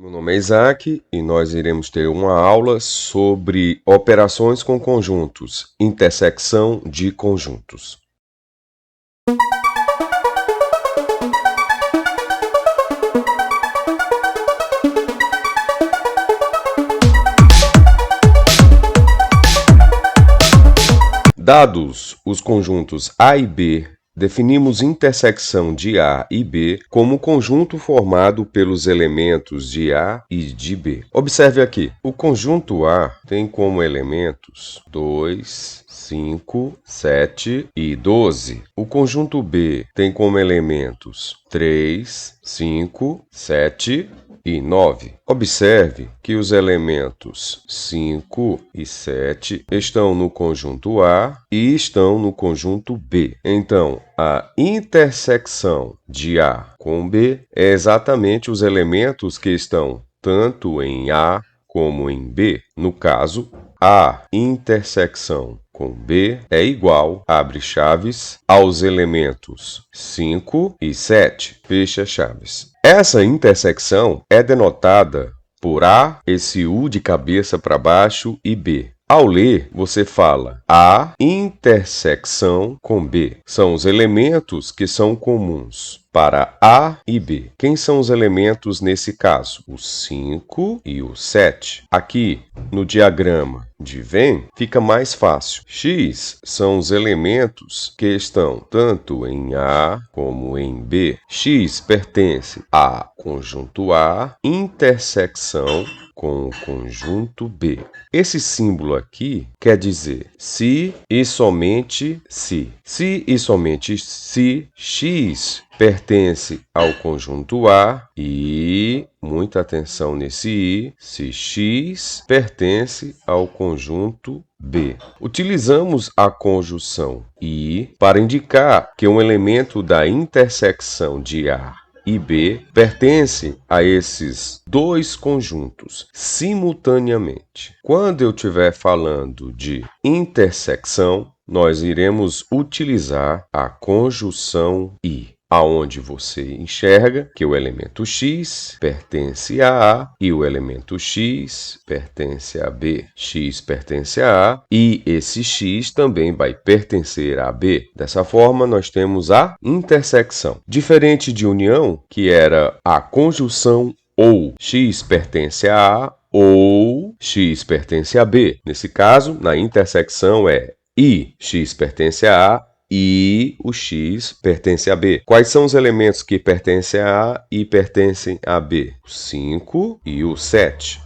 Meu nome é Isaac e nós iremos ter uma aula sobre operações com conjuntos, intersecção de conjuntos. Dados os conjuntos A e B, definimos intersecção de A e B como conjunto formado pelos elementos de A e de B. Observe aqui, o conjunto A tem como elementos 2, 5, 7 e 12. O conjunto B tem como elementos 3, 5, 7 e 9. Observe que os elementos 5 e 7 estão no conjunto A e estão no conjunto B. Então, a intersecção de A com B é exatamente os elementos que estão tanto em A como em B. No caso, a intersecção com B é igual, abre chaves, aos elementos 5 e 7, fecha chaves. Essa intersecção é denotada por A, esse U de cabeça para baixo, e B. Ao ler, você fala A intersecção com B. São os elementos que são comuns para A e B. Quem são os elementos nesse caso? O 5 e o 7. Aqui, no diagrama de Venn, fica mais fácil. X são os elementos que estão tanto em A como em B. X pertence a conjunto A, intersecção com o conjunto B. Esse símbolo aqui quer dizer se e somente se. Se e somente se X pertence ao conjunto A e, muita atenção nesse I, se X pertence ao conjunto B. Utilizamos a conjunção I para indicar que um elemento da intersecção de A e B pertence a esses dois conjuntos simultaneamente. Quando eu estiver falando de intersecção, nós iremos utilizar a conjunção I, aonde você enxerga que o elemento X pertence a A e o elemento X pertence a B. X pertence a A e esse X também vai pertencer a B. Dessa forma, nós temos a intersecção. Diferente de união, que era a conjunção ou X pertence a A ou X pertence a B. Nesse caso, na intersecção é I, X pertence a A, e o X pertence a B. Quais são os elementos que pertencem a A e pertencem a B? O 5 e o 7.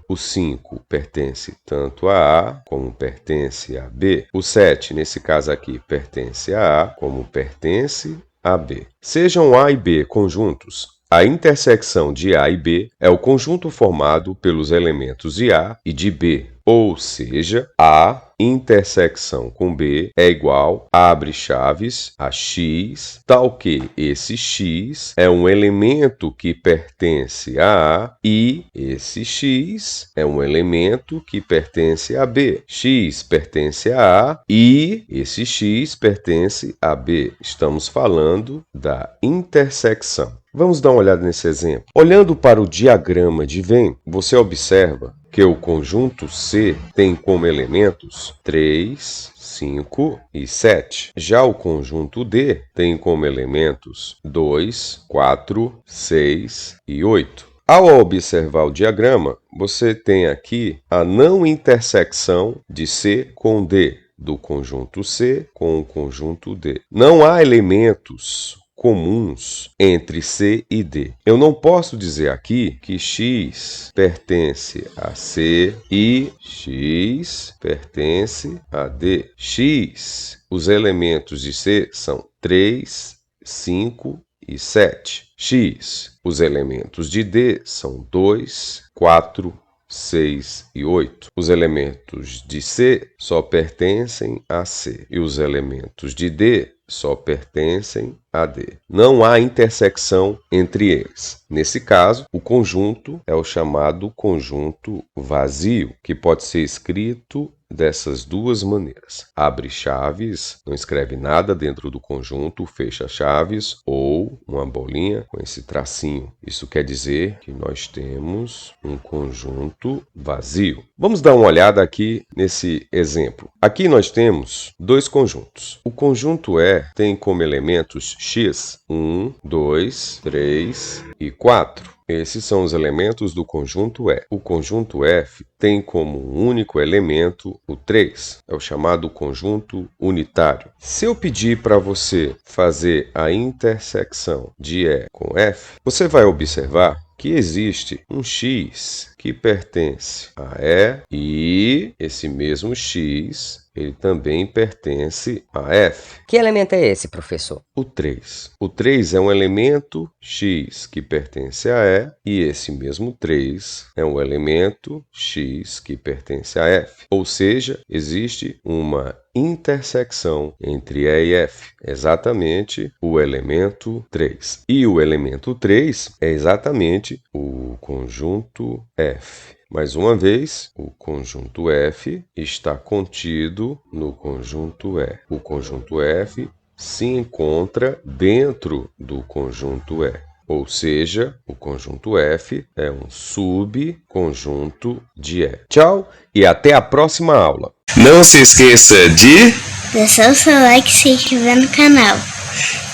O 5 pertence tanto a A como pertence a B. O 7, nesse caso aqui, pertence a A como pertence a B. Sejam A e B conjuntos, a intersecção de A e B é o conjunto formado pelos elementos de A e de B. Ou seja, A intersecção com B é igual, abre chaves, a X, tal que esse X é um elemento que pertence a A e esse X é um elemento que pertence a B. X pertence a A e esse X pertence a B. Estamos falando da intersecção. Vamos dar uma olhada nesse exemplo. Olhando para o diagrama de Venn, você observa que o conjunto C tem como elementos 3, 5 e 7. Já o conjunto D tem como elementos 2, 4, 6 e 8. Ao observar o diagrama, você tem aqui a não intersecção de C com D, do conjunto C com o conjunto D. Não há elementos comuns entre C e D. Eu não posso dizer aqui que X pertence a C e X pertence a D. X, os elementos de C são 3, 5 e 7. X, os elementos de D são 2, 4, 6 e 8. Os elementos de C só pertencem a C e os elementos de D só pertencem a D. Não há intersecção entre eles. Nesse caso, o conjunto é o chamado conjunto vazio, que pode ser escrito dessas duas maneiras. Abre chaves, não escreve nada dentro do conjunto, fecha chaves ou uma bolinha com esse tracinho. Isso quer dizer que nós temos um conjunto vazio. Vamos dar uma olhada aqui nesse exemplo. Aqui nós temos dois conjuntos. O conjunto E tem como elementos x, 1, 2, 3 e 4. Esses são os elementos do conjunto E. O conjunto F tem como único elemento o 3, é o chamado conjunto unitário. Se eu pedir para você fazer a intersecção de E com F, você vai observar que existe um x que pertence a E e esse mesmo x ele também pertence a F. Que elemento é esse, professor? O 3. O 3 é um elemento x que pertence a E e esse mesmo 3 é um elemento x que pertence a F. Ou seja, existe uma intersecção entre E e F, exatamente o elemento 3. E o elemento 3 é exatamente o conjunto F. Mais uma vez, o conjunto F está contido no conjunto E. O conjunto F se encontra dentro do conjunto E. Ou seja, o conjunto F é um subconjunto de E. Tchau e até a próxima aula. Não se esqueça de deixar o seu like se inscrever no canal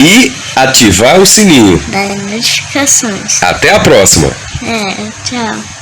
e ativar o sininho das notificações. Até a próxima! Tchau.